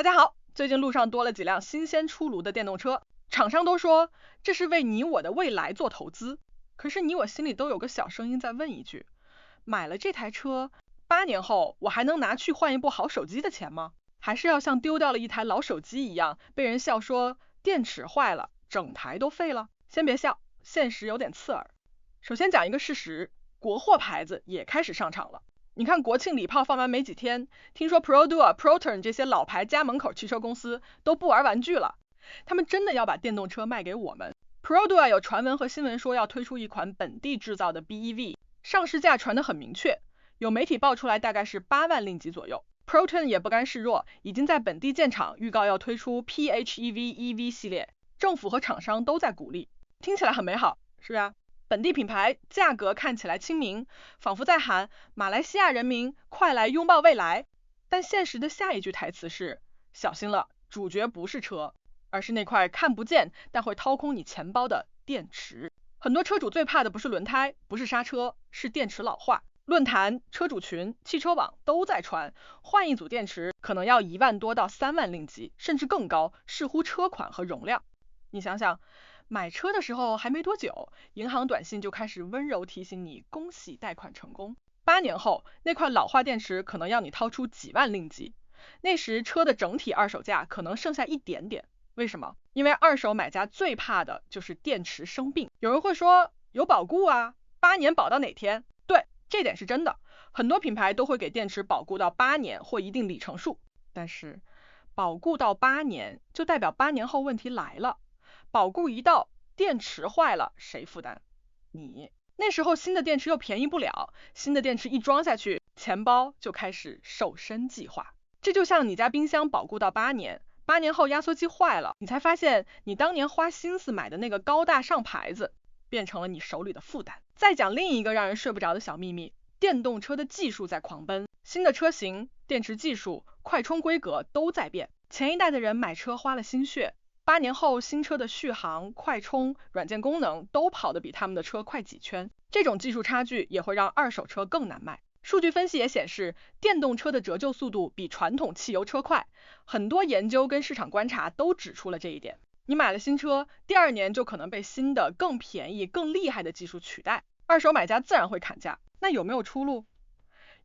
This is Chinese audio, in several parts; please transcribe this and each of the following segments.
大家好，最近路上多了几辆新鲜出炉的电动车，厂商都说这是为你我的未来做投资。可是你我心里都有个小声音在问一句，买了这台车，8年后我还能拿去换一部好手机的钱吗？还是要像丢掉了一台老手机一样，被人笑说电池坏了，整台都废了？先别笑，现实有点刺耳。首先讲一个事实，国货牌子也开始上场了。你看国庆礼炮放完没几天，听说 Perodua、Proton 这些老牌家门口汽车公司都不玩玩具了，他们真的要把电动车卖给我们。Perodua 有传闻和新闻说要推出一款本地制造的 BEV， 上市价传得很明确，有媒体爆出来大概是8万令吉左右。Proton 也不甘示弱，已经在本地建厂，预告要推出 PHEV EV 系列，政府和厂商都在鼓励，听起来很美好，是吧？本地品牌，价格看起来亲民，仿佛在喊马来西亚人民快来拥抱未来。但现实的下一句台词是，小心了，主角不是车，而是那块看不见但会掏空你钱包的电池。很多车主最怕的不是轮胎，不是刹车，是电池老化。论坛、车主群、汽车网都在传，换一组电池可能要1万多到3万令吉，甚至更高，视乎车款和容量。你想想，买车的时候还没多久，银行短信就开始温柔提醒你恭喜贷款成功。8年后，那块老化电池可能要你掏出几万令吉，那时车的整体二手价可能剩下一点点。为什么？因为二手买家最怕的就是电池生病。有人会说有保固啊，8年保到哪天？对，这点是真的，很多品牌都会给电池保固到8年或一定里程数。但是保固到8年就代表8年后问题来了，保固一到，电池坏了，谁负担？你。那时候新的电池又便宜不了，新的电池一装下去，钱包就开始瘦身计划。这就像你家冰箱保固到8年，8年后压缩机坏了，你才发现你当年花心思买的那个高大上牌子，变成了你手里的负担。再讲另一个让人睡不着的小秘密，电动车的技术在狂奔，新的车型、电池技术、快充规格都在变。前一代的人买车花了心血，8年后新车的续航、快充、软件功能都跑得比他们的车快几圈，这种技术差距也会让二手车更难卖。数据分析也显示，电动车的折旧速度比传统汽油车快，很多研究跟市场观察都指出了这一点。你买了新车，第2年就可能被新的更便宜、更厉害的技术取代，二手买家自然会砍价。那有没有出路？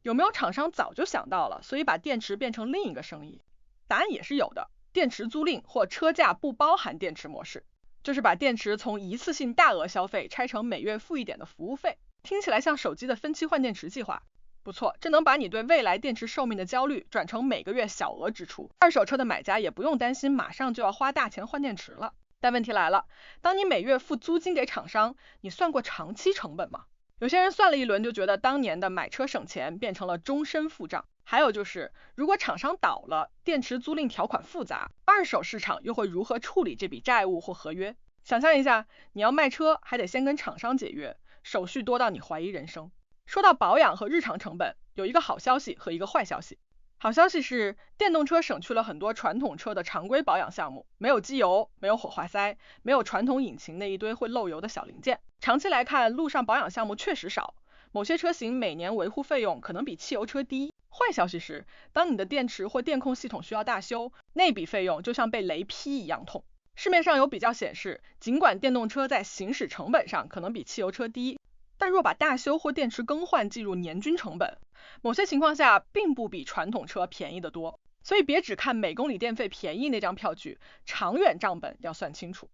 有没有厂商早就想到了，所以把电池变成另一个生意？答案也是有的。电池租赁或车价不包含电池模式，就是把电池从一次性大额消费拆成每月付一点的服务费，听起来像手机的分期换电池计划。不错，这能把你对未来电池寿命的焦虑转成每个月小额支出，二手车的买家也不用担心马上就要花大钱换电池了。但问题来了，当你每月付租金给厂商，你算过长期成本吗？有些人算了一轮就觉得当年的买车省钱变成了终身付账。还有就是，如果厂商倒了，电池租赁条款复杂，二手市场又会如何处理这笔债务或合约？想象一下，你要卖车还得先跟厂商解约，手续多到你怀疑人生。说到保养和日常成本，有一个好消息和一个坏消息。好消息是，电动车省去了很多传统车的常规保养项目，没有机油，没有火花塞，没有传统引擎那一堆会漏油的小零件。长期来看，路上保养项目确实少，某些车型每年维护费用可能比汽油车低。坏消息是，当你的电池或电控系统需要大修，那笔费用就像被雷劈一样痛。市面上有比较显示，尽管电动车在行驶成本上可能比汽油车低，但若把大修或电池更换计入年均成本，某些情况下并不比传统车便宜得多。所以别只看每公里电费便宜那张票据，长远账本要算清楚。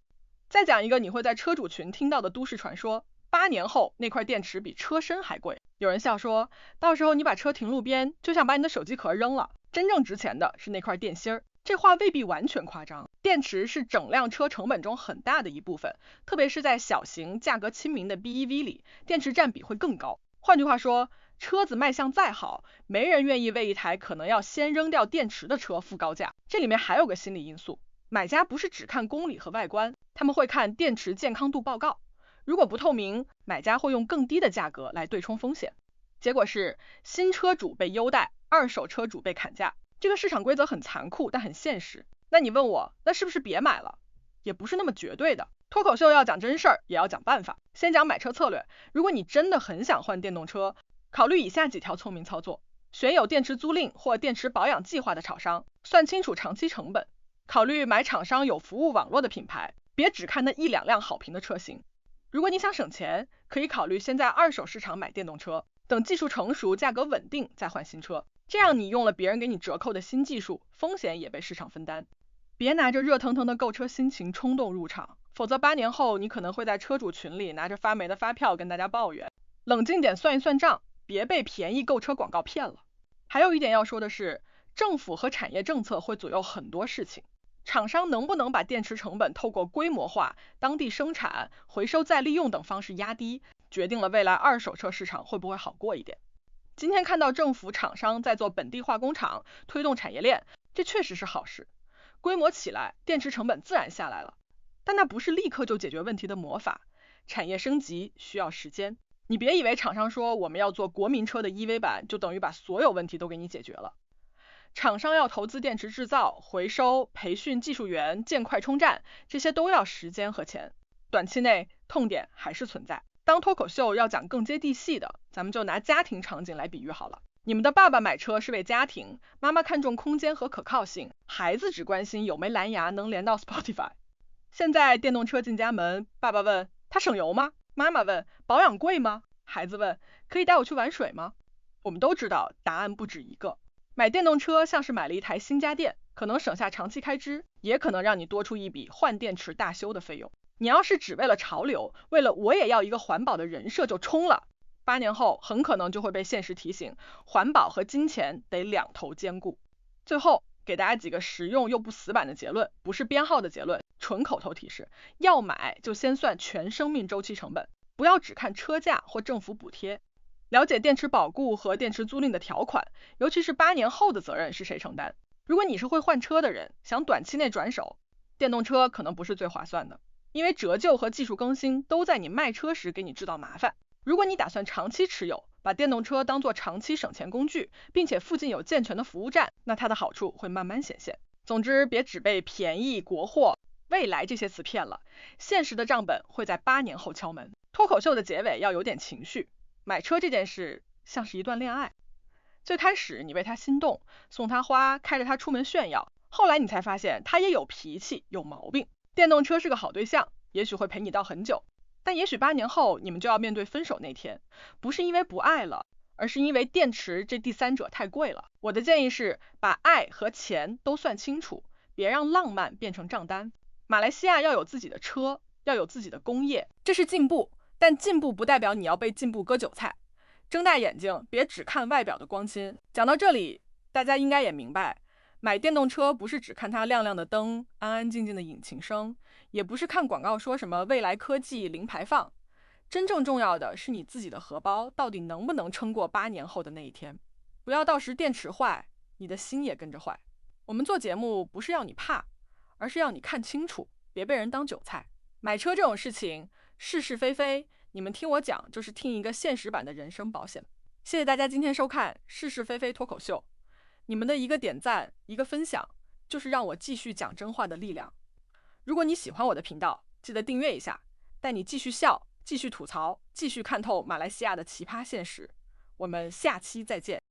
再讲一个你会在车主群听到的都市传说，8年后那块电池比车身还贵。有人笑说，到时候你把车停路边，就像把你的手机壳扔了，真正值钱的是那块电芯儿。这话未必完全夸张，电池是整辆车成本中很大的一部分，特别是在小型价格亲民的 BEV 里，电池占比会更高。换句话说，车子卖相再好，没人愿意为一台可能要先扔掉电池的车付高价。这里面还有个心理因素，买家不是只看公里和外观，他们会看电池健康度报告。如果不透明，买家会用更低的价格来对冲风险。结果是新车主被优待，二手车主被砍价。这个市场规则很残酷，但很现实。那你问我，那是不是别买了？也不是那么绝对的。脱口秀要讲真事儿，也要讲办法。先讲买车策略。如果你真的很想换电动车，考虑以下几条聪明操作。选有电池租赁或电池保养计划的厂商，算清楚长期成本，考虑买厂商有服务网络的品牌，别只看那一两辆好评的车型。如果你想省钱，可以考虑先在二手市场买电动车，等技术成熟、价格稳定再换新车。这样你用了别人给你折扣的新技术，风险也被市场分担。别拿着热腾腾的购车心情冲动入场，否则8年后你可能会在车主群里拿着发霉的发票跟大家抱怨。冷静点算一算账，别被便宜购车广告骗了。还有一点要说的是，政府和产业政策会左右很多事情。厂商能不能把电池成本透过规模化、当地生产、回收再利用等方式压低，决定了未来二手车市场会不会好过一点。今天看到政府厂商在做本地化工厂，推动产业链，这确实是好事。规模起来，电池成本自然下来了。但那不是立刻就解决问题的魔法，产业升级需要时间。你别以为厂商说我们要做国民车的 EV 版，就等于把所有问题都给你解决了。厂商要投资电池制造、回收、培训技术员、建快充站，这些都要时间和钱。短期内痛点还是存在。当脱口秀要讲更接地气的，咱们就拿家庭场景来比喻好了。你们的爸爸买车是为家庭，妈妈看重空间和可靠性，孩子只关心有没蓝牙能连到 Spotify。现在电动车进家门，爸爸问它省油吗？妈妈问保养贵吗？孩子问可以带我去玩水吗？我们都知道答案不止一个。买电动车像是买了一台新家电，可能省下长期开支，也可能让你多出一笔换电池大修的费用。你要是只为了潮流，为了我也要一个环保的人设就冲了，8年后很可能就会被现实提醒，环保和金钱得两头兼顾。最后给大家几个实用又不死板的结论，不是编号的结论，纯口头提示。要买就先算全生命周期成本，不要只看车价或政府补贴。了解电池保固和电池租赁的条款，尤其是8年后的责任是谁承担。如果你是会换车的人，想短期内转手，电动车可能不是最划算的，因为折旧和技术更新都在你卖车时给你制造麻烦。如果你打算长期持有，把电动车当作长期省钱工具，并且附近有健全的服务站，那它的好处会慢慢显现。总之，别只被便宜、国货、未来这些词骗了，现实的账本会在8年后敲门。脱口秀的结尾要有点情绪，买车这件事像是一段恋爱，最开始你为他心动，送他花，开着他出门炫耀，后来你才发现他也有脾气，有毛病。电动车是个好对象，也许会陪你到很久，但也许8年后你们就要面对分手那天，不是因为不爱了，而是因为电池这第三者太贵了。我的建议是把爱和钱都算清楚，别让浪漫变成账单。马来西亚要有自己的车，要有自己的工业，这是进步，但进步不代表你要被进步割韭菜。睁大眼睛，别只看外表的光鲜。讲到这里，大家应该也明白，买电动车不是只看它亮亮的灯、安安静静的引擎声，也不是看广告说什么未来科技零排放。真正重要的是你自己的荷包到底能不能撑过8年后的那一天。不要到时电池坏，你的心也跟着坏。我们做节目不是要你怕，而是要你看清楚，别被人当韭菜。买车这种事情，是是非非，你们听我讲就是听一个现实版的人生保险。谢谢大家今天收看是是非非脱口秀，你们的一个点赞，一个分享，就是让我继续讲真话的力量。如果你喜欢我的频道，记得订阅一下，带你继续笑，继续吐槽，继续看透马来西亚的奇葩现实。我们下期再见。